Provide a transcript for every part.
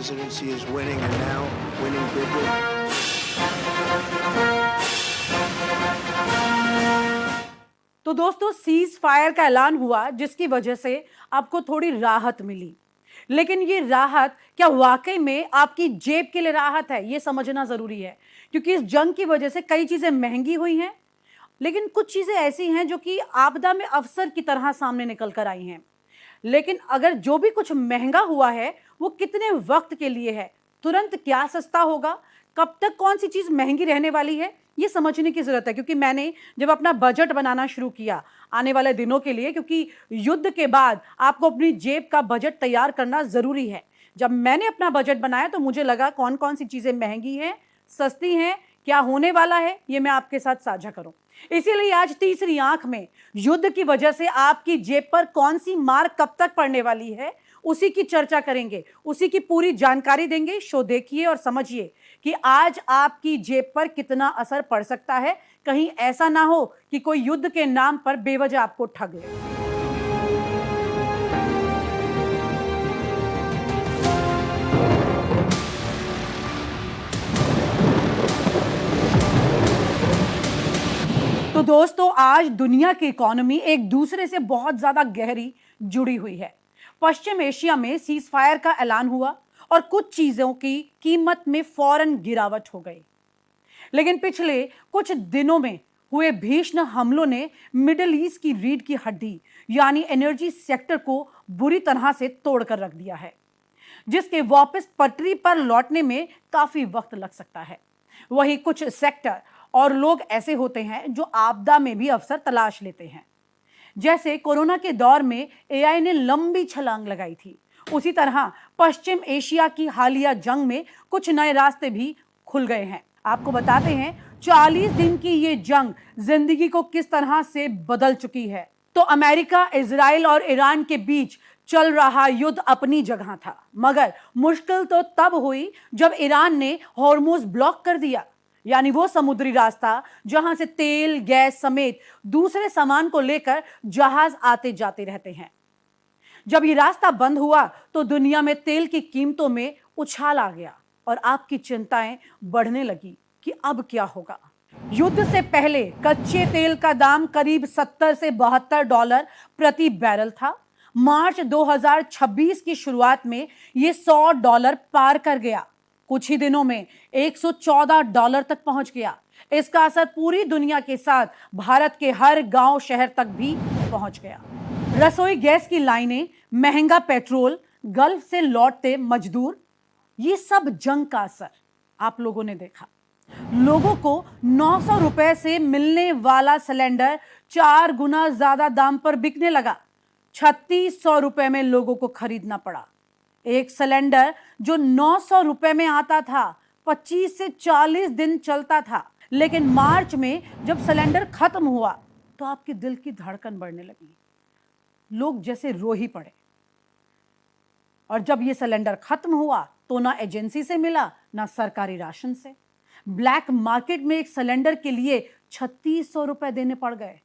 presidency is winning and now winning bigly. तो दोस्तों, cease fire का ऐलान हुआ जिसकी वजह से आपको थोड़ी राहत मिली। लेकिन ये राहत क्या वाकई में आपकी जेब के लिए राहत है, ये समझना जरूरी है, क्योंकि इस जंग की वजह से कई चीजें महंगी हुई हैं, लेकिन कुछ चीजें ऐसी हैं जो कि आपदा में अवसर की तरह सामने निकल कर आई हैं। लेकिन अगर जो भी कुछ महंगा हुआ है वो कितने वक्त के लिए है, तुरंत क्या सस्ता होगा, कब तक कौन सी चीज महंगी रहने वाली है, ये समझने की जरूरत है। क्योंकि मैंने जब अपना बजट बनाना शुरू किया आने वाले दिनों के लिए, क्योंकि युद्ध के बाद आपको अपनी जेब का बजट तैयार करना जरूरी है, जब मैंने अपना बजट बनाया तो मुझे लगा कौन कौन सी चीजें महंगी हैं, सस्ती हैं, क्या होने वाला है, ये मैं आपके साथ साझा करूं। इसीलिए आज तीसरी आंख में युद्ध की वजह से आपकी जेब पर कौन सी मार कब तक पड़ने वाली है, उसी की चर्चा करेंगे, उसी की पूरी जानकारी देंगे। शो देखिए और समझिए कि आज आपकी जेब पर कितना असर पड़ सकता है। कहीं ऐसा ना हो कि कोई युद्ध के नाम पर बेवजह आपको ठग ले। तो दोस्तों, आज दुनिया की इकोनॉमी एक दूसरे से बहुत ज्यादा गहरी जुड़ी हुई है। पश्चिम एशिया में सीज फायर का ऐलान हुआ और कुछ चीजों की कीमत में फौरन गिरावट हो गई। लेकिन पिछले कुछ दिनों में हुए भीषण हमलों ने मिडिल ईस्ट की रीढ़ की हड्डी यानी एनर्जी सेक्टर को बुरी तरह से तोड़कर रख दिया है, जिसके वापस पटरी पर लौटने में काफी वक्त लग सकता है। वहीं कुछ सेक्टर और लोग ऐसे होते हैं जो आपदा में भी अवसर तलाश लेते हैं। जैसे कोरोना के दौर में एआई ने लंबी छलांग लगाई थी, उसी तरह पश्चिम एशिया की हालिया जंग में कुछ नए रास्ते भी खुल गए हैं। आपको बताते हैं 40 दिन की ये जंग जिंदगी को किस तरह से बदल चुकी है। तो अमेरिका, इजराइल और ईरान के बीच चल रहा युद्ध अपनी जगह था, मगर मुश्किल तो तब हुई जब ईरान ने हॉर्मुज ब्लॉक कर दिया, यानी वो समुद्री रास्ता जहां से तेल, गैस समेत दूसरे सामान को लेकर जहाज आते जाते रहते हैं। जब ये रास्ता बंद हुआ तो दुनिया में तेल की कीमतों में उछाल आ गया और आपकी चिंताएं बढ़ने लगी कि अब क्या होगा। युद्ध से पहले कच्चे तेल का दाम करीब 70 से $72 प्रति बैरल था। मार्च 2026 की शुरुआत में ये $100 पार कर गया। कुछ ही दिनों में $114 तक पहुंच गया। इसका असर पूरी दुनिया के साथ भारत के हर गांव शहर तक भी पहुंच गया। रसोई गैस की लाइनें, महंगा पेट्रोल, गल्फ से लौटते मजदूर, ये सब जंग का असर आप लोगों ने देखा। लोगों को 900 रुपए से मिलने वाला सिलेंडर 4 गुना ज्यादा दाम पर बिकने लगा। 3600 रुपए में लोगों को खरीदना पड़ा। एक सिलेंडर जो 900 रुपए में आता था 25 से 40 दिन चलता था। लेकिन मार्च में जब सिलेंडर खत्म हुआ तो आपके दिल की धड़कन बढ़ने लगी, लोग जैसे रो ही पड़े। और जब ये सिलेंडर खत्म हुआ तो ना एजेंसी से मिला ना सरकारी राशन से। ब्लैक मार्केट में एक सिलेंडर के लिए 3600 रुपए देने पड़ गए,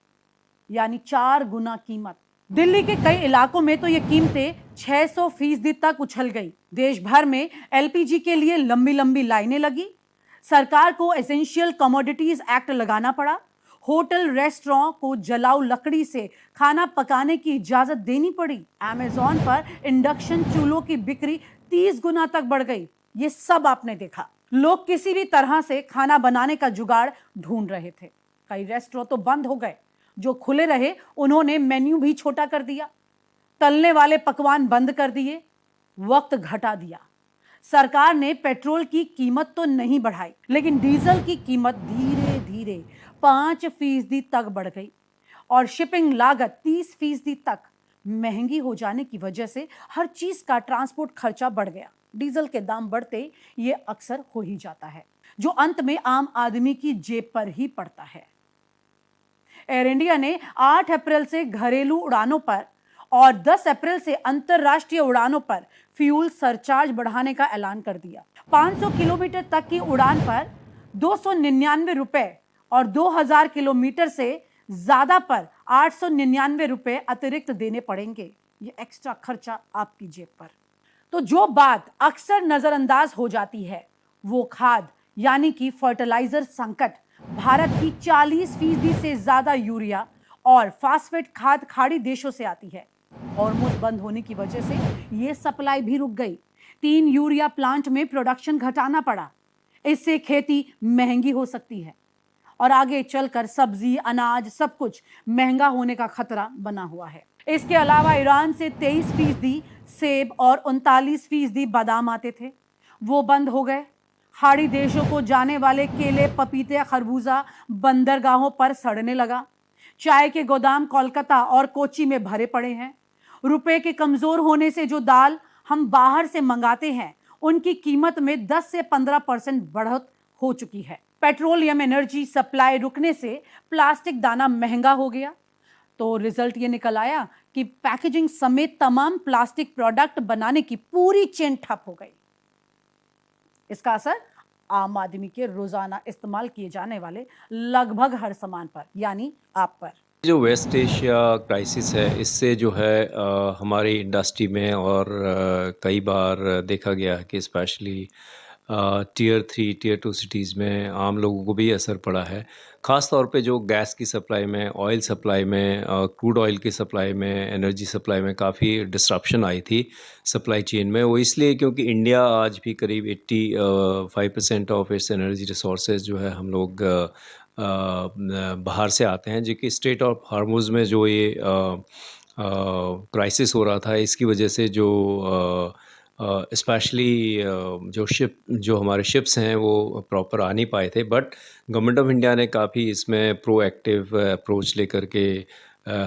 यानी 4 गुना कीमत। दिल्ली के कई इलाकों में तो ये कीमतें 600% तक उछल गई। देश भर में एलपीजी के लिए लंबी लंबी लाइनें लगी। सरकार को एसेंशियल कमोडिटीज एक्ट लगाना पड़ा। होटल रेस्टोरेंट को जलाऊ लकड़ी से खाना पकाने की इजाजत देनी पड़ी। अमेज़न पर इंडक्शन चूल्हों की बिक्री 30 गुना तक बढ़ गई। ये सब आपने देखा। लोग किसी भी तरह से खाना बनाने का जुगाड़ ढूंढ रहे थे। कई रेस्टोरेंट तो बंद हो गए, जो खुले रहे उन्होंने मेन्यू भी छोटा कर दिया। तलने वाले पकवान बंद कर दिए, वक्त घटा दिया। सरकार ने पेट्रोल की कीमत तो नहीं बढ़ाई, लेकिन डीजल की कीमत धीरे धीरे 5% तक बढ़ गई और शिपिंग लागत 30% तक महंगी हो जाने की वजह से हर चीज का ट्रांसपोर्ट खर्चा बढ़ गया। डीजल के दाम बढ़ते ये अक्सर हो ही जाता है, जो अंत में आम आदमी की जेब पर ही पड़ता है। एयर इंडिया ने 8 अप्रैल से घरेलू उड़ानों पर और 10 अप्रैल से अंतर्राष्ट्रीय उड़ानों पर फ्यूल सरचार्ज बढ़ाने का ऐलान कर दिया। 500 किलोमीटर तक की उड़ान पर 299 रुपए और 2000 किलोमीटर से ज्यादा पर 899 रुपए अतिरिक्त देने पड़ेंगे। ये एक्स्ट्रा खर्चा आपकी जेब पर। तो जो बात अक्सर नजरअंदाज हो जाती है वो खाद यानी कि फर्टिलाइजर संकट। भारत की 40% से ज्यादा यूरिया और फास्फेट खाद खाड़ी देशों से आती है। हॉर्मुज बंद होने की वजह से ये सप्लाई भी रुक गई। 3 यूरिया प्लांट में प्रोडक्शन घटाना पड़ा। इससे खेती महंगी हो सकती है और आगे चलकर सब्जी अनाज सब कुछ महंगा होने का खतरा बना हुआ है। इसके अलावा ईरान से 23% सेब और 39% बादाम आते थे, वो बंद हो गए। खाड़ी देशों को जाने वाले केले पपीते खरबूजा बंदरगाहों पर सड़ने लगा। चाय के गोदाम कोलकाता और कोची में भरे पड़े हैं। रुपए के कमजोर होने से जो दाल हम बाहर से मंगाते हैं उनकी कीमत में 10 से 15% बढ़त हो चुकी है। पेट्रोलियम एनर्जी सप्लाई रुकने से प्लास्टिक दाना महंगा हो गया। तो रिजल्ट ये निकल आया कि पैकेजिंग समेत तमाम प्लास्टिक प्रोडक्ट बनाने की पूरी चेन ठप हो गई। इसका असर आम आदमी के रोजाना इस्तेमाल किए जाने वाले लगभग हर सामान पर यानी आप पर। जो वेस्ट एशिया क्राइसिस है इससे जो है हमारी इंडस्ट्री में और कई बार देखा गया है कि स्पेशली टियर 3 टियर 2 सिटीज़ में आम लोगों को भी असर पड़ा है। ख़ास तौर पे जो गैस की सप्लाई में, ऑयल सप्लाई में, क्रूड ऑयल की सप्लाई में, एनर्जी सप्लाई में काफ़ी डिसरप्शन आई थी सप्लाई चेन में। वो इसलिए क्योंकि इंडिया आज भी करीब 85% ऑफ इट्स एनर्जी रिसोर्सेज जो है हम लोग बाहर से आते हैं, जो कि स्ट्रेट ऑफ हार्मुज़ में जो ये क्राइसिस हो रहा था इसकी वजह से जो स्पेशली जो हमारे शिप्स हैं वो प्रॉपर आ नहीं पाए थे। बट गवर्नमेंट ऑफ इंडिया ने काफ़ी इसमें प्रोएक्टिव अप्रोच लेकर के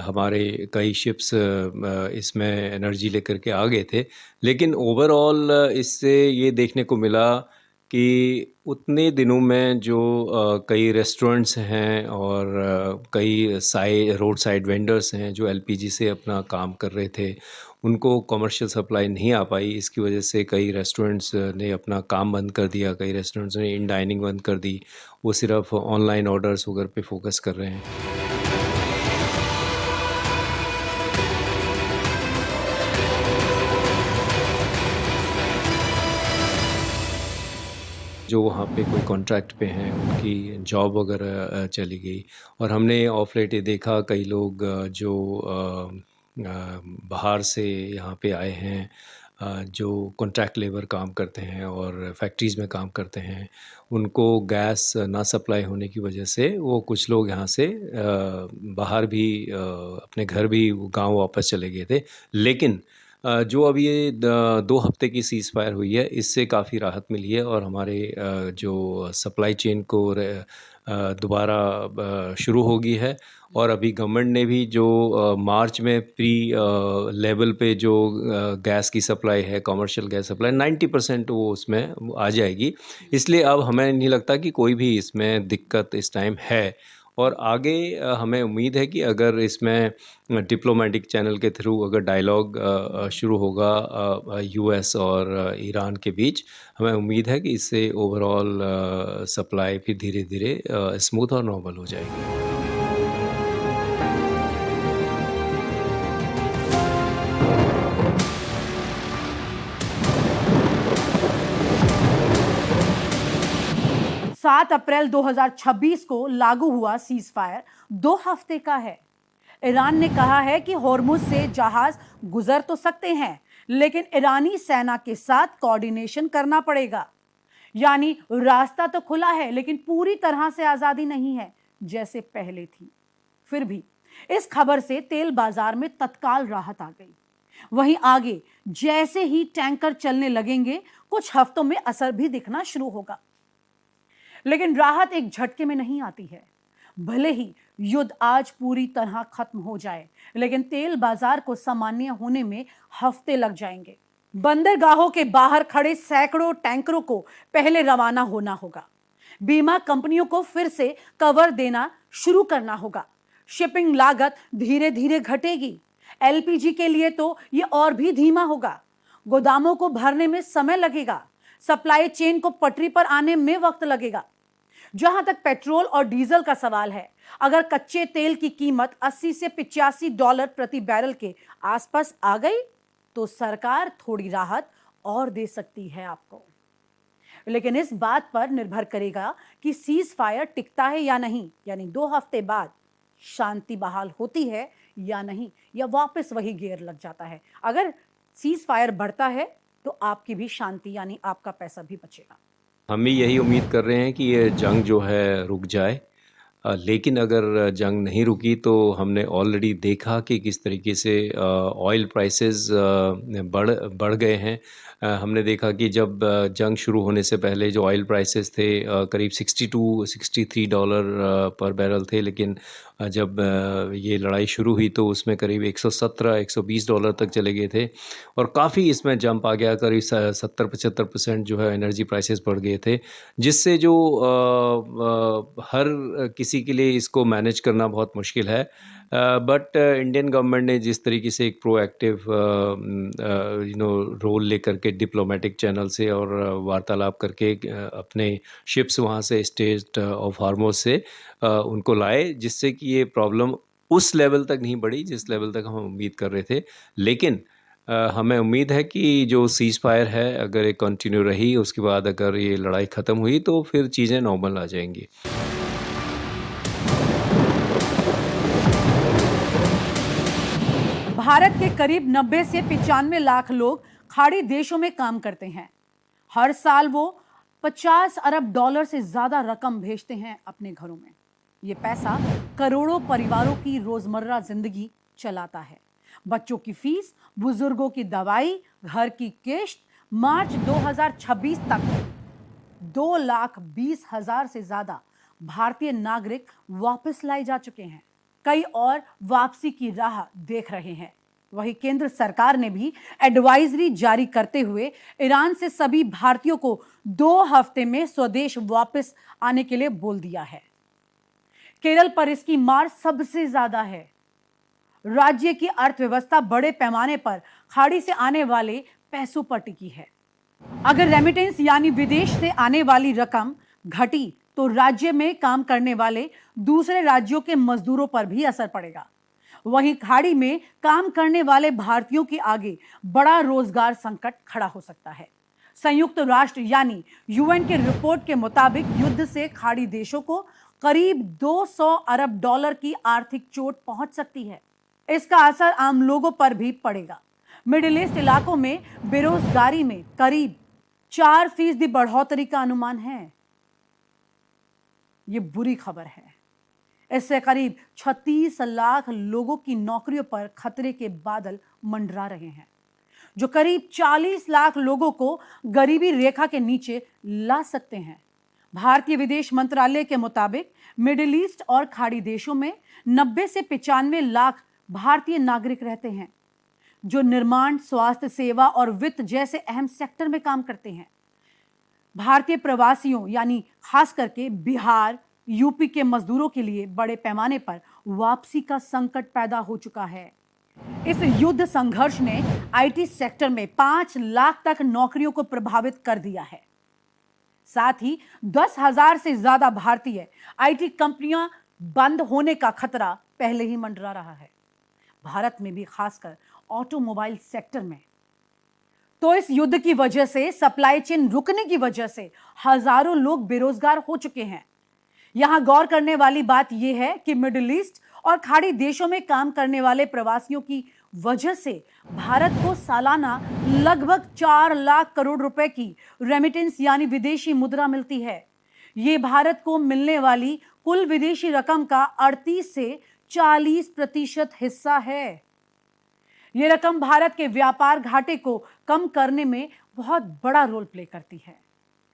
हमारे कई शिप्स इसमें एनर्जी लेकर के आ गए थे। लेकिन ओवरऑल इससे ये देखने को मिला कि उतने दिनों में जो कई रेस्टोरेंट्स हैं और कई रोड साइड वेंडर्स हैं जो एलपीजी से अपना काम कर रहे थे, उनको कमर्शियल सप्लाई नहीं आ पाई। इसकी वजह से कई रेस्टोरेंट्स ने अपना काम बंद कर दिया, कई रेस्टोरेंट्स ने इन डाइनिंग बंद कर दी। वो सिर्फ ऑनलाइन ऑर्डर्स वगैरह पे फोकस कर रहे हैं। जो वहाँ पे कोई कॉन्ट्रैक्ट पे हैं उनकी जॉब वगैरह चली गई। और हमने ऑफ लेट ये देखा कई लोग जो बाहर से यहाँ पे आए हैं, जो कॉन्ट्रैक्ट लेबर काम करते हैं और फैक्ट्रीज़ में काम करते हैं, उनको गैस ना सप्लाई होने की वजह से वो कुछ लोग यहाँ से बाहर भी अपने घर भी गांव वापस चले गए थे। लेकिन जो अभी ये 2 हफ्ते की सीज़ फायर हुई है इससे काफ़ी राहत मिली है और हमारे जो सप्लाई चेन को दोबारा शुरू हो गई है। और अभी गवर्नमेंट ने भी जो मार्च में प्री लेवल पे जो गैस की सप्लाई है, कमर्शियल गैस सप्लाई 90% वो उसमें आ जाएगी। इसलिए अब हमें नहीं लगता कि कोई भी इसमें दिक्कत इस टाइम है। और आगे हमें उम्मीद है कि अगर इसमें डिप्लोमेटिक चैनल के थ्रू अगर डायलॉग शुरू होगा यूएस और ईरान के बीच, हमें उम्मीद है कि इससे ओवरऑल सप्लाई भी धीरे धीरे स्मूथ और नॉर्मल हो जाएगी। 7 अप्रैल 2026 को लागू हुआ सीज फायर 2 हफ्ते का है। ईरान ने कहा है कि होर्मुज से जहाज गुजर तो सकते हैं, लेकिन ईरानी सेना के साथ कोऑर्डिनेशन करना पड़ेगा। यानी रास्ता तो खुला है, लेकिन पूरी तरह से आजादी नहीं है जैसे पहले थी। फिर भी इस खबर से तेल बाजार में तत्काल राहत आ गई। वहीं आगे जैसे ही टैंकर चलने लगेंगे, कुछ हफ्तों में असर भी दिखना शुरू होगा। लेकिन राहत एक झटके में नहीं आती है। भले ही युद्ध आज पूरी तरह खत्म हो जाए, लेकिन तेल बाजार को सामान्य होने में हफ्ते लग जाएंगे। बंदरगाहों के बाहर खड़े सैकड़ों टैंकरों को पहले रवाना होना होगा। बीमा कंपनियों को फिर से कवर देना शुरू करना होगा। शिपिंग लागत धीरे धीरे घटेगी। एलपीजी के लिए तो ये और भी धीमा होगा। गोदामों को भरने में समय लगेगा। सप्लाई चेन को पटरी पर आने में वक्त लगेगा। जहां तक पेट्रोल और डीजल का सवाल है, अगर कच्चे तेल की कीमत 80 से $85 प्रति बैरल के आसपास आ गई तो सरकार थोड़ी राहत और दे सकती है आपको। लेकिन इस बात पर निर्भर करेगा कि सीज फायर टिकता है या नहीं, यानी 2 हफ्ते बाद शांति बहाल होती है या नहीं, या वापस वही गियर लग जाता है। अगर सीज फायर बढ़ता है तो आपकी भी शांति यानी आपका पैसा भी बचेगा। हम भी यही उम्मीद कर रहे हैं कि ये जंग जो है रुक जाए। लेकिन अगर जंग नहीं रुकी तो हमने ऑलरेडी देखा कि किस तरीके से ऑयल प्राइसेस बढ़ गए हैं। हमने देखा कि जब जंग शुरू होने से पहले जो ऑयल प्राइसेस थे करीब $62-63 पर बैरल थे, लेकिन जब ये लड़ाई शुरू हुई तो उसमें करीब $117-120 तक चले गए थे और काफ़ी इसमें जंप आ गया। करीब 70-75% जो है एनर्जी प्राइसेस बढ़ गए थे, जिससे जो हर किसी के लिए इसको मैनेज करना बहुत मुश्किल है। बट इंडियन गवर्नमेंट ने जिस तरीके से एक प्रोएक्टिव रोल लेकर के डिप्लोमेटिक चैनल से और वार्तालाप करके अपने शिप्स वहाँ से स्ट्रेट ऑफ हार्मोज से उनको लाए, जिससे कि ये प्रॉब्लम उस लेवल तक नहीं बढ़ी जिस लेवल तक हम उम्मीद कर रहे थे। लेकिन हमें उम्मीद है कि जो सीज़ फायर है अगर ये कंटिन्यू रही, उसके बाद अगर ये लड़ाई ख़त्म हुई तो फिर चीज़ें नॉर्मल आ जाएंगी। भारत के करीब 90 से 95 लाख लोग खाड़ी देशों में काम करते हैं। हर साल वो $50 अरब से ज्यादा रकम भेजते हैं अपने घरों में। ये पैसा करोड़ों परिवारों की रोजमर्रा जिंदगी चलाता है। बच्चों की फीस, बुजुर्गों की दवाई, घर की किश्त। मार्च 2026 तक 2,20,000 से ज्यादा भारतीय नागरिक वापस लाए जा चुके हैं। कई और वापसी की राह देख रहे हैं। वहीं केंद्र सरकार ने भी एडवाइजरी जारी करते हुए ईरान से सभी भारतीयों को 2 हफ्ते में स्वदेश वापस आने के लिए बोल दिया है। केरल पर इसकी मार सबसे ज्यादा है। राज्य की अर्थव्यवस्था बड़े पैमाने पर खाड़ी से आने वाले पैसों पर टिकी है। अगर रेमिटेंस यानी विदेश से आने वाली रकम घटी तो राज्य में काम करने वाले दूसरे राज्यों के मजदूरों पर भी असर पड़ेगा। वहीं खाड़ी में काम करने वाले भारतीयों के आगे बड़ा रोजगार संकट खड़ा हो सकता है। संयुक्त राष्ट्र यानी यूएन के रिपोर्ट के मुताबिक युद्ध से खाड़ी देशों को करीब $200 अरब की आर्थिक चोट पहुंच सकती है। इसका असर आम लोगों पर भी पड़ेगा। मिडिल ईस्ट इलाकों में बेरोजगारी में करीब 4% बढ़ोतरी का अनुमान है। ये बुरी खबर है। इससे करीब 36 लाख लोगों की नौकरियों पर खतरे के बादल मंडरा रहे हैं, जो करीब 40 लाख लोगों को गरीबी रेखा के नीचे ला सकते हैं। भारतीय विदेश मंत्रालय के मुताबिक मिडिल ईस्ट और खाड़ी देशों में 90 से 95 लाख भारतीय नागरिक रहते हैं, जो निर्माण, स्वास्थ्य सेवा और वित्त जैसे अहम सेक्टर में काम करते हैं। भारतीय प्रवासियों यानी खास करके बिहार, यूपी के मजदूरों के लिए बड़े पैमाने पर वापसी का संकट पैदा हो चुका है। इस युद्ध संघर्ष ने आईटी सेक्टर में 5 लाख तक नौकरियों को प्रभावित कर दिया है। साथ ही 10,000 से ज्यादा भारतीय आईटी कंपनियां बंद होने का खतरा पहले ही मंडरा रहा है, भारत में भी खासकर ऑटोमोबाइल सेक्टर में। तो इस युद्ध की वजह से, सप्लाई चेन रुकने की वजह से हजारों लोग बेरोजगार हो चुके हैं। यहां गौर करने वाली बात यह है कि मिडिल ईस्ट और खाड़ी देशों में काम करने वाले प्रवासियों की वजह से भारत को सालाना लगभग 4 लाख करोड़ रुपए की रेमिटेंस यानी विदेशी मुद्रा मिलती है। ये भारत को मिलने वाली कुल विदेशी रकम का 38 से 40% हिस्सा है। ये रकम भारत के व्यापार घाटे को कम करने में बहुत बड़ा रोल प्ले करती है।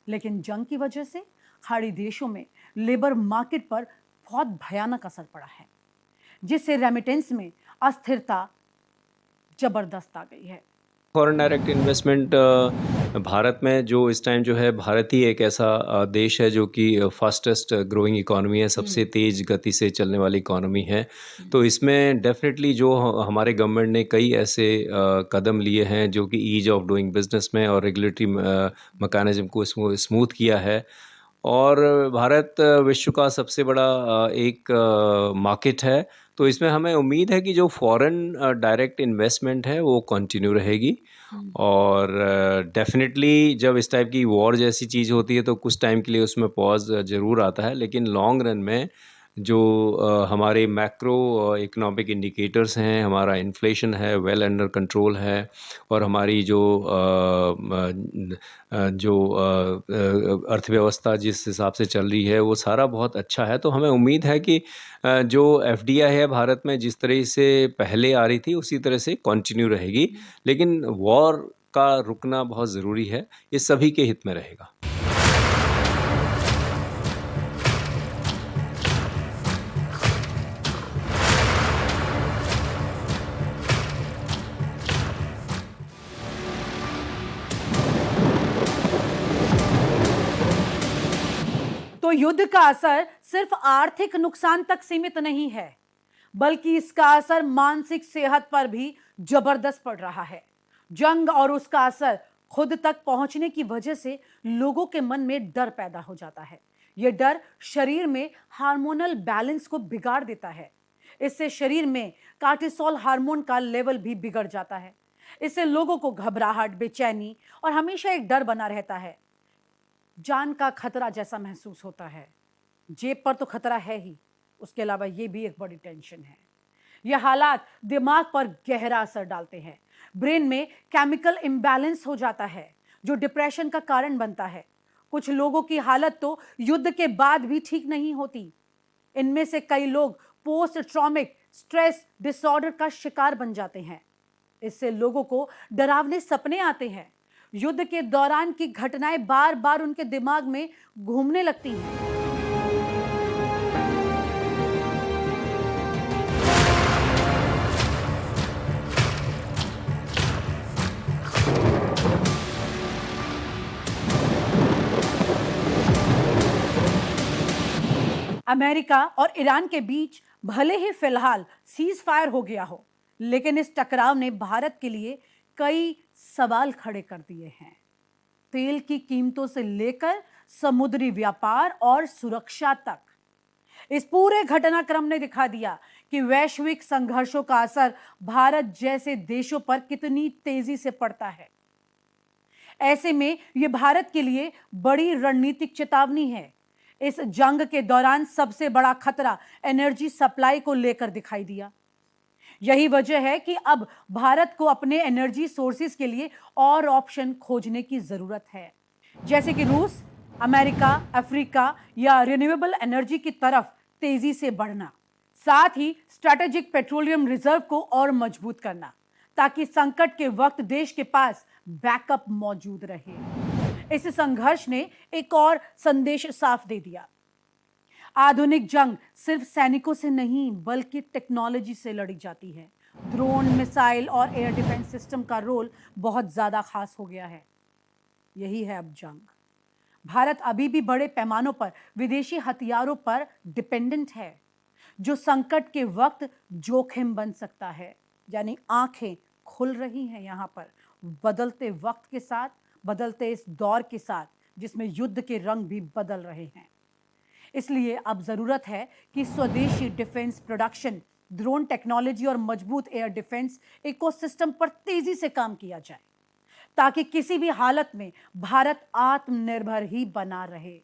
लेकिन जंग की वजह से खाड़ी देशों में लेबर मार्केट पर बहुत भयानक असर पड़ा है, जिससे रेमिटेंस में अस्थिरता जबरदस्त आ गई है। फॉरेन डायरेक्ट इन्वेस्टमेंट भारत में जो इस टाइम जो है, भारत ही एक ऐसा देश है जो कि फास्टेस्ट ग्रोइंग इकोनॉमी है, सबसे तेज़ गति से चलने वाली इकोनॉमी है। तो इसमें डेफिनेटली जो हमारे गवर्नमेंट ने कई ऐसे कदम लिए हैं जो कि ईज ऑफ डूइंग बिजनेस में और रेगुलेटरी मैकेनिज्म को स्मूथ किया है। और भारत विश्व का सबसे बड़ा एक मार्केट है, तो इसमें हमें उम्मीद है कि जो फ़ॉरेन डायरेक्ट इन्वेस्टमेंट है वो कंटिन्यू रहेगी और डेफ़िनेटली जब इस टाइप की वॉर जैसी चीज़ होती है तो कुछ टाइम के लिए उसमें पॉज़ ज़रूर आता है, लेकिन लॉन्ग रन में जो हमारे मैक्रो इकोनॉमिक इंडिकेटर्स हैं, हमारा इन्फ्लेशन है वेल अंडर कंट्रोल है और हमारी जो अर्थव्यवस्था जिस हिसाब से चल रही है वो सारा बहुत अच्छा है। तो हमें उम्मीद है कि जो एफडीआई है भारत में जिस तरह से पहले आ रही थी उसी तरह से कंटिन्यू रहेगी, लेकिन वॉर का रुकना बहुत ज़रूरी है, ये सभी के हित में रहेगा। तो युद्ध का असर सिर्फ आर्थिक नुकसान तक सीमित नहीं है, बल्कि इसका असर मानसिक सेहत पर भी जबरदस्त पड़ रहा है। जंग और उसका असर खुद तक पहुंचने की वजह से लोगों के मन में डर पैदा हो जाता है। यह डर शरीर में हार्मोनल बैलेंस को बिगाड़ देता है। इससे शरीर में कार्टिसोल हार्मोन का लेवल भी बिगड़ जाता है। इससे लोगों को घबराहट, बेचैनी और हमेशा एक डर बना रहता है। जान का खतरा जैसा महसूस होता है। जेब पर तो खतरा है ही, उसके अलावा ये भी एक बड़ी टेंशन है। यह हालात दिमाग पर गहरा असर डालते हैं। ब्रेन में केमिकल इम्बैलेंस हो जाता है जो डिप्रेशन का कारण बनता है। कुछ लोगों की हालत तो युद्ध के बाद भी ठीक नहीं होती। इनमें से कई लोग पोस्ट ट्रॉमिक स्ट्रेस डिसऑर्डर का शिकार बन जाते हैं। इससे लोगों को डरावने सपने आते हैं। युद्ध के दौरान की घटनाएं बार बार उनके दिमाग में घूमने लगती हैं। अमेरिका और ईरान के बीच भले ही फिलहाल सीज फायर हो गया हो, लेकिन इस टकराव ने भारत के लिए कई सवाल खड़े कर दिए हैं। तेल की कीमतों से लेकर समुद्री व्यापार और सुरक्षा तक इस पूरे घटनाक्रम ने दिखा दिया कि वैश्विक संघर्षों का असर भारत जैसे देशों पर कितनी तेजी से पड़ता है। ऐसे में यह भारत के लिए बड़ी रणनीतिक चेतावनी है। इस जंग के दौरान सबसे बड़ा खतरा एनर्जी सप्लाई को लेकर दिखाई दिया। यही वजह है कि अब भारत को अपने एनर्जी सोर्सेज के लिए और ऑप्शन खोजने की जरूरत है, जैसे कि रूस, अमेरिका, अफ्रीका या रिन्यूएबल एनर्जी की तरफ तेजी से बढ़ना। साथ ही स्ट्रैटेजिक पेट्रोलियम रिजर्व को और मजबूत करना ताकि संकट के वक्त देश के पास बैकअप मौजूद रहे। इस संघर्ष ने एक और संदेश साफ दे दिया। आधुनिक जंग सिर्फ सैनिकों से नहीं बल्कि टेक्नोलॉजी से लड़ी जाती है। ड्रोन, मिसाइल और एयर डिफेंस सिस्टम का रोल बहुत ज्यादा खास हो गया है। यही है अब जंग। भारत अभी भी बड़े पैमानों पर विदेशी हथियारों पर डिपेंडेंट है, जो संकट के वक्त जोखिम बन सकता है। यानी आंखें खुल रही हैं यहाँ पर बदलते वक्त के साथ, बदलते इस दौर के साथ जिसमें युद्ध के रंग भी बदल रहे हैं। इसलिए अब जरूरत है कि स्वदेशी डिफेंस प्रोडक्शन, ड्रोन टेक्नोलॉजी और मजबूत एयर डिफेंस इकोसिस्टम पर तेजी से काम किया जाए ताकि किसी भी हालत में भारत आत्मनिर्भर ही बना रहे।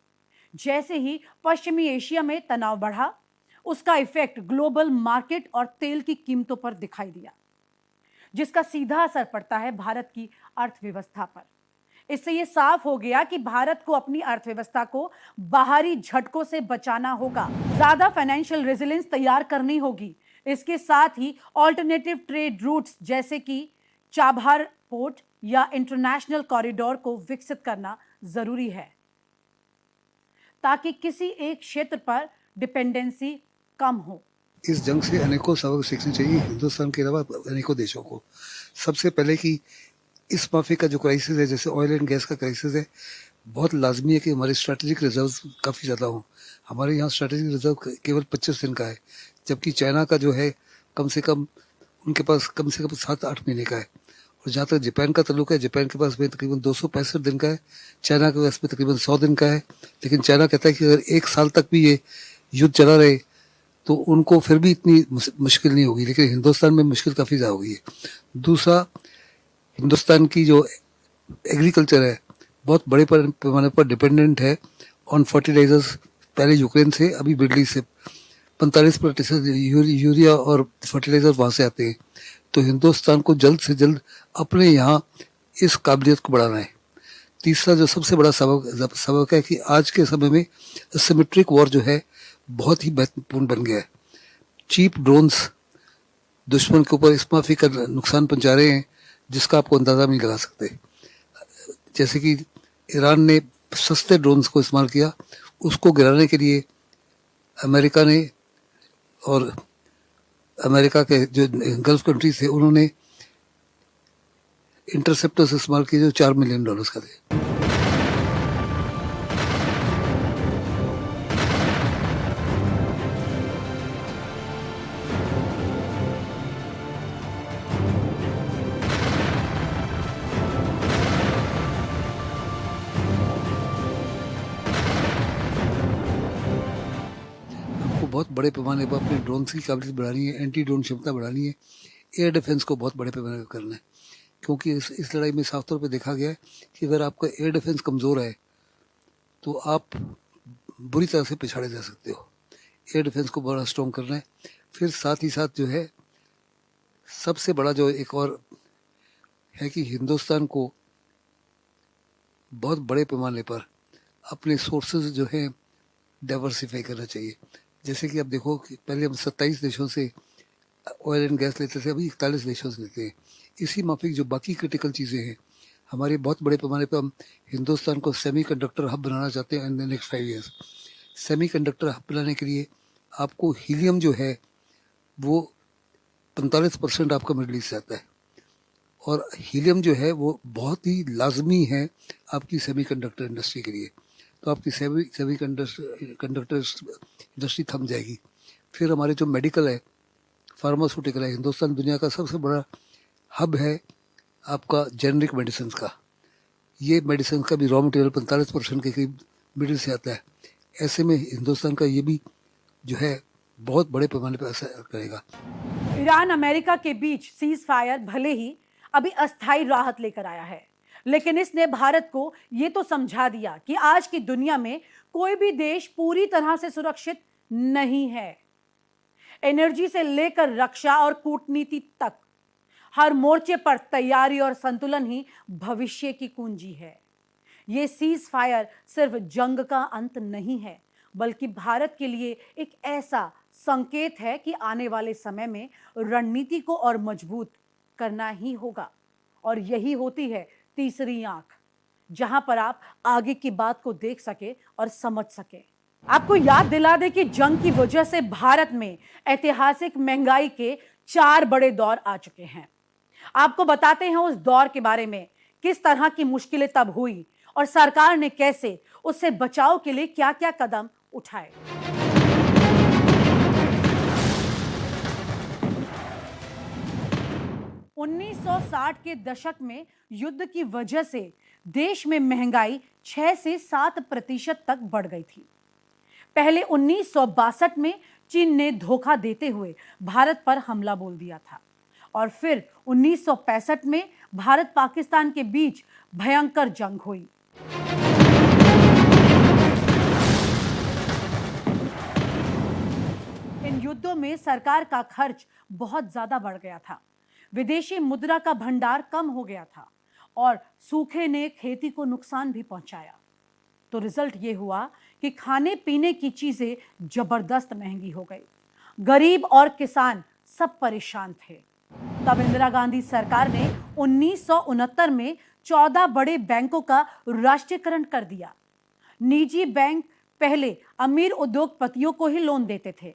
जैसे ही पश्चिमी एशिया में तनाव बढ़ा, उसका इफेक्ट ग्लोबल मार्केट और तेल की कीमतों पर दिखाई दिया, जिसका सीधा असर पड़ता है भारत की अर्थव्यवस्था पर। इससे यह साफ हो गया कि भारत को अपनी अर्थव्यवस्था को बाहरी झटकों से बचाना होगा, ज्यादा फाइनेंशियल रेजिलियंस तैयार करनी होगी। इसके साथ ही ऑल्टरनेटिव ट्रेड रूट्स जैसे कि चाबहार पोर्ट या इंटरनेशनल कॉरिडोर को विकसित करना जरूरी है ताकि किसी एक क्षेत्र पर डिपेंडेंसी कम हो। इस जंग से अनेकों सबक सीखने चाहिए हिंदुस्तान के अलावा अनेकों देशों को। सबसे पहले कि इस माफी का जो क्राइसिस है, जैसे ऑयल एंड गैस का क्राइसिस है, बहुत लाजमी है कि हमारे स्ट्रैटेजिक रिजर्व्स काफ़ी ज़्यादा हों। हमारे यहाँ स्ट्रैटेजिक रिजर्व केवल 25 दिन का है, जबकि चाइना का जो है कम से कम उनके पास कम से कम 7-8 महीने का है। और जहाँ तक जापान का ताल्लुक है, जापान के पास में तकरीबन 265 दिन का है, चाइना के पास में तकरीबन 100 दिन का है। लेकिन चाइना कहता है कि अगर 1 साल तक भी ये युद्ध चला रहे तो उनको फिर भी इतनी मुश्किल नहीं होगी, लेकिन हिंदुस्तान में मुश्किल काफ़ी ज़्यादा होगी। दूसरा, हिंदुस्तान की जो एग्रीकल्चर है बहुत बड़े पैमाने पर डिपेंडेंट है ऑन फर्टिलाइजर्स, पहले यूक्रेन से, अभी मिडल ईस्ट से। 45% यूरिया और फर्टिलाइजर वहाँ से आते हैं। तो हिंदुस्तान को जल्द से जल्द अपने यहाँ इस काबिलियत को बढ़ाना है। तीसरा जो सबसे बड़ा सबक है कि आज के समय में सिमेट्रिक वॉर जो है बहुत ही महत्वपूर्ण बन गया है। चीप ड्रोन्स दुश्मन के ऊपर इस माफी का नुकसान पहुंचा रहे हैं जिसका आपको अंदाज़ा नहीं लगा सकते। जैसे कि ईरान ने सस्ते ड्रोन्स को इस्तेमाल किया, उसको गिराने के लिए अमेरिका ने और अमेरिका के जो गल्फ कंट्रीज थे उन्होंने इंटरसेप्टर्स इस्तेमाल किए जो $4 मिलियन का थे। बहुत बड़े पैमाने पर अपने ड्रोन्स की काबिलियत बढ़ानी है, एंटी ड्रोन क्षमता बढ़ानी है, एयर डिफेंस को बहुत बड़े पैमाने पर करना है। क्योंकि इस लड़ाई में साफ तौर पे देखा गया है कि अगर आपका एयर डिफेंस कमज़ोर है तो आप बुरी तरह से पिछाड़े जा सकते हो। एयर डिफेंस को बड़ा स्ट्रॉन्ग करना है। फिर साथ ही साथ जो है सबसे बड़ा जो एक और है कि हिंदुस्तान को बहुत बड़े पैमाने पर अपने सोर्सेज जो हैं डाइवर्सिफाई करना चाहिए। जैसे कि आप देखो कि पहले हम 27 देशों से ऑयल एंड गैस लेते थे, अभी 41 देशों से लेते हैं। इसी माफिक जो बाकी क्रिटिकल चीज़ें हैं हमारे बहुत बड़े पैमाने पर हम हिंदुस्तान को सेमीकंडक्टर हब बनाना चाहते हैं in the next 5 years. Semiconductor hub बनाने के लिए आपको हीलियम जो है वो 45% आपका मिडल ईस्ट से आता है, और हीलियम जो है वो बहुत ही लाजमी है आपकी सेमीकंडक्टर इंडस्ट्री के लिए। तो आपकी सेमीकंडक्टर इंडस्ट्री थम जाएगी। फिर हमारे जो मेडिकल है, फार्मास्यूटिकल है, हिंदुस्तान दुनिया का सबसे बड़ा हब है आपका जेनरिक मेडिसिन का। ये मेडिसिन का भी रॉ मटेरियल 45% के करीब मिडिल से आता है। ऐसे में हिंदुस्तान का ये भी जो है बहुत बड़े पैमाने पर असर करेगा। ईरान अमेरिका के बीच सीज फायर भले ही अभी अस्थायी राहत लेकर आया है, लेकिन इसने भारत को यह तो समझा दिया कि आज की दुनिया में कोई भी देश पूरी तरह से सुरक्षित नहीं है। एनर्जी से लेकर रक्षा और कूटनीति तक हर मोर्चे पर तैयारी और संतुलन ही भविष्य की कुंजी है। यह सीज फायर सिर्फ जंग का अंत नहीं है, बल्कि भारत के लिए एक ऐसा संकेत है कि आने वाले समय में रणनीति को और मजबूत करना ही होगा। और यही होती है तीसरी आंख, जहां पर आप आगे की बात को देख सके और समझ सके। आपको याद दिला दे कि जंग की वजह से भारत में ऐतिहासिक महंगाई के 4 बड़े दौर आ चुके हैं। आपको बताते हैं उस दौर के बारे में, किस तरह की मुश्किलें तब हुई और सरकार ने कैसे उससे बचाव के लिए क्या क्या कदम उठाए। 1960 के दशक में युद्ध की वजह से देश में महंगाई 6 से 7% तक बढ़ गई थी। पहले 1962 में चीन ने धोखा देते हुए भारत पर हमला बोल दिया था, और फिर 1965 में भारत पाकिस्तान के बीच भयंकर जंग हुई। इन युद्धों में सरकार का खर्च बहुत ज्यादा बढ़ गया था, विदेशी मुद्रा का भंडार कम हो गया था, और सूखे ने खेती को नुकसान भी पहुंचाया। तो रिजल्ट ये हुआ कि खाने पीने की चीजें जबरदस्त महंगी हो गई। गरीब और किसान सब परेशान थे। तब इंदिरा गांधी सरकार ने 1969 में 14 बड़े बैंकों का राष्ट्रीयकरण कर दिया। निजी बैंक पहले अमीर उद्योगपतियों को ही लोन देते थे,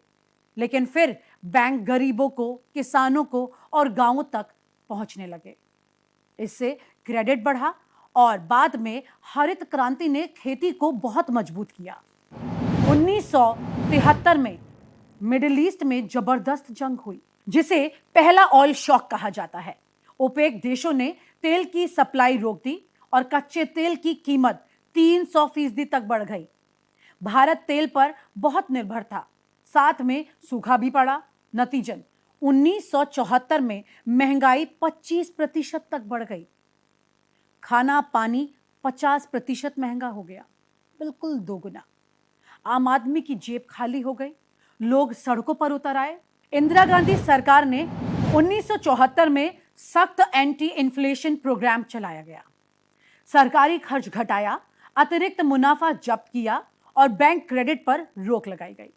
लेकिन फिर बैंक गरीबों को, किसानों को और गांवों तक पहुंचने लगे। इससे क्रेडिट बढ़ा और बाद में हरित क्रांति ने खेती को बहुत मजबूत किया। 1973 में मिडिल ईस्ट में जबरदस्त जंग हुई, जिसे पहला ऑयल शॉक कहा जाता है। ओपेक देशों ने तेल की सप्लाई रोक दी और कच्चे तेल की कीमत 300% तक बढ़ गई। भारत तेल पर बहुत निर्भर था, साथ में सूखा भी पड़ा। नतीजन 1974 में महंगाई 25% तक बढ़ गई। खाना पानी 50% महंगा हो गया, बिल्कुल दोगुना। आम आदमी की जेब खाली हो गई, लोग सड़कों पर उतर आए। इंदिरा गांधी सरकार ने 1974 में सख्त एंटी इन्फ्लेशन प्रोग्राम चलाया गया। सरकारी खर्च घटाया, अतिरिक्त मुनाफा जब्त किया और बैंक क्रेडिट पर रोक लगाई गई।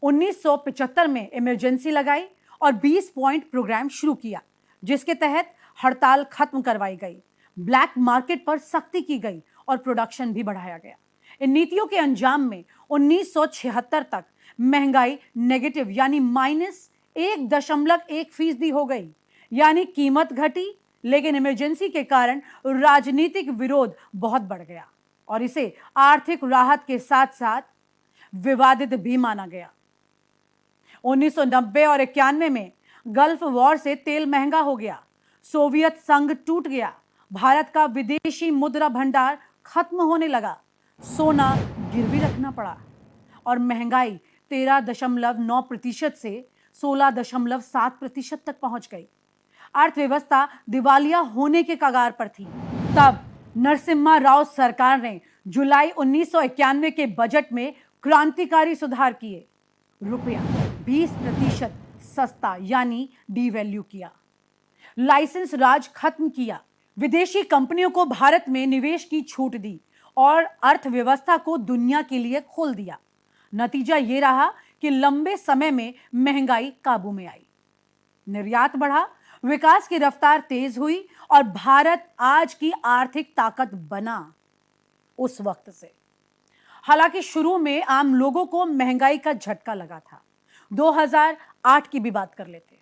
1975 में इमरजेंसी लगाई और 20 पॉइंट प्रोग्राम शुरू किया, जिसके तहत हड़ताल खत्म करवाई गई, ब्लैक मार्केट पर सख्ती की गई और प्रोडक्शन भी बढ़ाया गया। इन नीतियों के अंजाम में 1976 तक महंगाई नेगेटिव यानी -1.1% हो गई। यानी कीमत घटी, लेकिन इमरजेंसी के कारण राजनीतिक विरोध बहुत बढ़ गया और इसे आर्थिक राहत के साथ साथ विवादित भी माना गया। 1990 और 91 में गल्फ वॉर से तेल महंगा हो गया, सोवियत संघ टूट गया, भारत का विदेशी मुद्रा भंडार खत्म होने लगा, सोना गिरवी रखना पड़ा और महंगाई 13.9% से 16.7% तक पहुंच गई। अर्थव्यवस्था दिवालिया होने के कगार पर थी। तब नरसिम्हा राव सरकार ने जुलाई 1991 के बजट में क्रांतिकारी सुधार किए। रुपया 20% सस्ता यानी डीवैल्यू किया, लाइसेंस राज खत्म किया, विदेशी कंपनियों को भारत में निवेश की छूट दी और अर्थव्यवस्था को दुनिया के लिए खोल दिया। नतीजा ये रहा कि लंबे समय में महंगाई काबू में आई, निर्यात बढ़ा, विकास की रफ्तार तेज हुई और भारत आज की आर्थिक ताकत बना। उस वक्त से हालांकि शुरू में आम लोगों को महंगाई का झटका लगा था। 2008 की भी बात कर लेते हैं।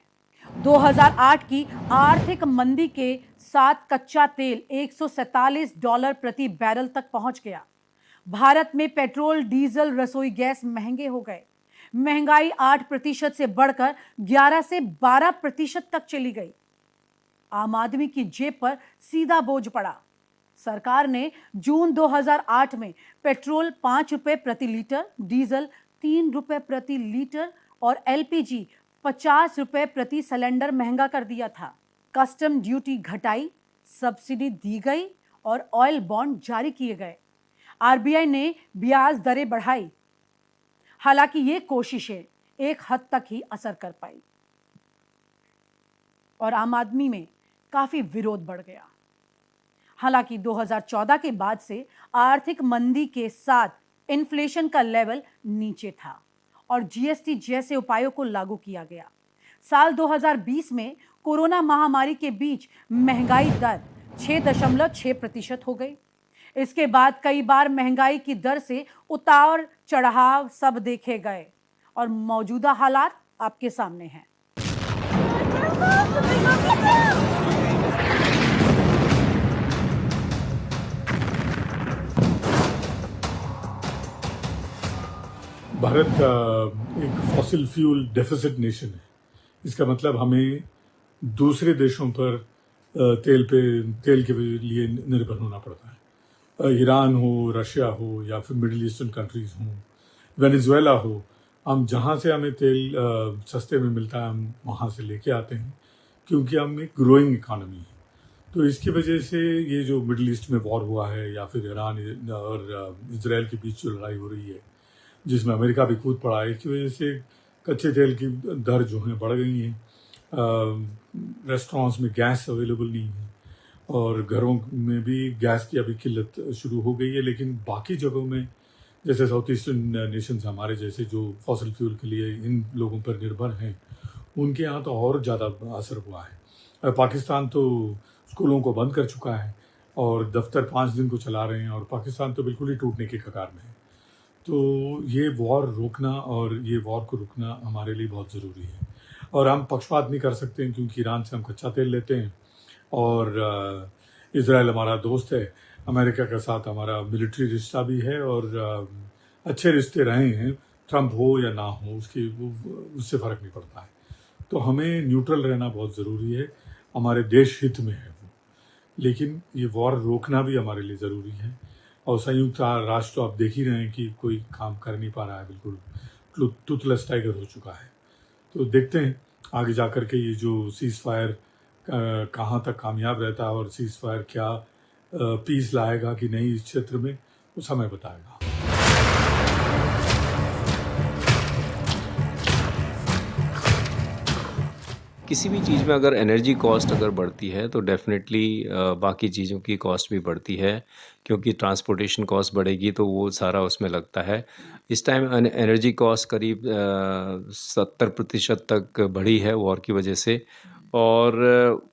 2008 की आर्थिक मंदी के साथ कच्चा तेल $147 प्रति बैरल तक पहुंच गया। भारत में पेट्रोल, डीजल, रसोई गैस महंगे हो गए। महंगाई 8% से बढ़कर 11 से 12% तक चली गई। आम आदमी की जेब पर सीधा बोझ पड़ा। सरकार ने जून 2008 में पेट्रोल 5 रुपए प्रति लीटर, डीजल 3 रुपए प्रति लीटर और एलपीजी 50 रुपए प्रति सिलेंडर महंगा कर दिया था। कस्टम ड्यूटी घटाई, सब्सिडी दी गई और ऑयल बॉन्ड जारी किए गए। आरबीआई ने ब्याज दरें बढ़ाई। हालांकि ये कोशिशें एक हद तक ही असर कर पाई और आम आदमी में काफी विरोध बढ़ गया। हालांकि 2014 के बाद से आर्थिक मंदी के साथ इन्फ्लेशन का लेवल नीचे था और जीएसटी जैसे उपायों को लागू किया गया। साल 2020 में कोरोना महामारी के बीच महंगाई दर 6.6% हो गई। इसके बाद कई बार महंगाई की दर से उतार चढ़ाव सब देखे गए और मौजूदा हालात आपके सामने हैं। भारत एक फॉसिल फ्यूल डेफिसिट नेशन है। इसका मतलब हमें दूसरे देशों पर तेल के लिए निर्भर होना पड़ता है। ईरान हो, रशिया हो या फिर मिडिल ईस्टर्न कंट्रीज हो, वेनेजुएला हो, हम जहाँ से हमें तेल सस्ते में मिलता है हम वहाँ से लेके आते हैं, क्योंकि हम एक ग्रोइंग इकॉनमी है। तो इसकी वजह से ये जो मिडिल ईस्ट में वॉर हुआ है या फिर ईरान और इजराइल के बीच जो लड़ाई हो रही है, जिसमें अमेरिका भी कूद पड़ा है, इसकी वजह से कच्चे तेल की दर जो है बढ़ गई है। रेस्टोरेंट्स में गैस अवेलेबल नहीं है और घरों में भी गैस की अभी किल्लत शुरू हो गई है। लेकिन बाकी जगहों में जैसे साउथ ईस्टर्न नेशंस हमारे जैसे जो फॉसिल फ्यूल के लिए इन लोगों पर निर्भर हैं, उनके यहाँ तो और ज़्यादा असर हुआ है। पाकिस्तान तो स्कूलों को बंद कर चुका है और दफ्तर 5 दिन को चला रहे हैं और पाकिस्तान तो बिल्कुल ही टूटने के कगार में है। तो ये वॉर रोकना और ये वॉर को रुकना हमारे लिए बहुत ज़रूरी है। और हम पक्षपात नहीं कर सकते हैं, क्योंकि ईरान से हम कच्चा तेल लेते हैं और इजराइल हमारा दोस्त है। अमेरिका के साथ हमारा मिलिट्री रिश्ता भी है और अच्छे रिश्ते रहे हैं, ट्रंप हो या ना हो उससे फ़र्क नहीं पड़ता है। तो हमें न्यूट्रल रहना बहुत ज़रूरी है, हमारे देश हित में है वो। लेकिन ये वॉर रोकना भी हमारे लिए ज़रूरी है। और संयुक्त राष्ट्र तो आप देख ही रहे हैं कि कोई काम कर नहीं पा रहा है बिल्कुल। टूथलेस टाइगर हो चुका है। तो देखते हैं आगे जाकर के ये जो सीज़ फायर कहाँ तक कामयाब रहता है और सीज़ फायर क्या पीस लाएगा कि नहीं इस क्षेत्र में, वो समय बताएगा। किसी भी चीज़ में अगर एनर्जी कॉस्ट अगर बढ़ती है तो डेफ़िनेटली बाकी चीज़ों की कॉस्ट भी बढ़ती है, क्योंकि ट्रांसपोर्टेशन कॉस्ट बढ़ेगी तो वो सारा उसमें लगता है। इस टाइम एनर्जी कॉस्ट करीब 70% तक बढ़ी है वॉर की वजह से, और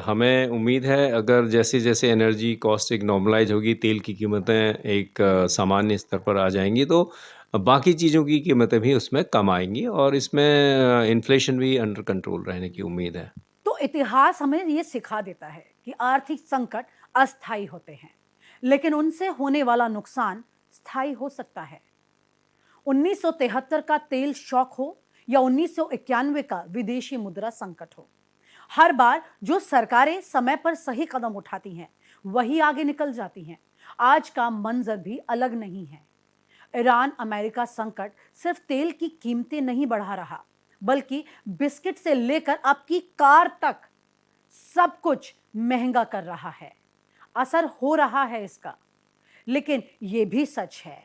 हमें उम्मीद है अगर जैसे-जैसे एनर्जी कॉस्ट एक नॉर्मलाइज़ होगी, तेल की कीमतें एक सामान्य स्तर पर आ जाएँगी, तो बाकी चीज़ों की कीमतें भी उसमें कम आएँगी और इसमें इन्फ्लेशन भी अंडर कंट्रोल रहने की उम्मीद है। तो इतिहास हमें ये सिखा देता है कि आर्थिक संकट अस्थायी होते हैं, लेकिन उनसे होने वाला नुकसान स्थायी हो सकता है। 1973 का तेल शॉक हो या 1991 का विदेशी मुद्रा संकट हो, हर बार जो सरकारें समय पर सही कदम उठाती हैं वही आगे निकल जाती हैं। आज का मंजर भी अलग नहीं है। ईरान अमेरिका संकट सिर्फ तेल की कीमतें नहीं बढ़ा रहा, बल्कि बिस्किट से लेकर आपकी कार तक सब कुछ महंगा कर रहा है। असर हो रहा है इसका, लेकिन यह भी सच है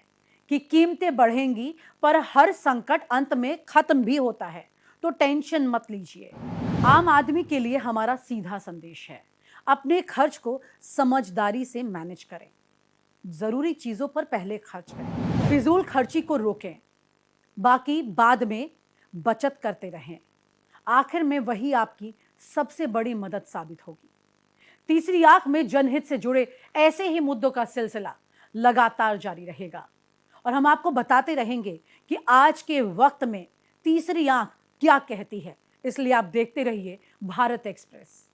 कि कीमतें बढ़ेंगी, पर हर संकट अंत में खत्म भी होता है, तो टेंशन मत लीजिए। आम आदमी के लिए हमारा सीधा संदेश है, अपने खर्च को समझदारी से मैनेज करें। जरूरी चीजों पर पहले खर्च करें, फिजूल खर्ची को रोकें, बाकी बाद में बचत करते रहें। आखिर में वही आपकी सबसे बड़ी मदद साबित होगी। तीसरी आंख में जनहित से जुड़े ऐसे ही मुद्दों का सिलसिला लगातार जारी रहेगा और हम आपको बताते रहेंगे कि आज के वक्त में तीसरी आंख क्या कहती है। इसलिए आप देखते रहिए भारत एक्सप्रेस।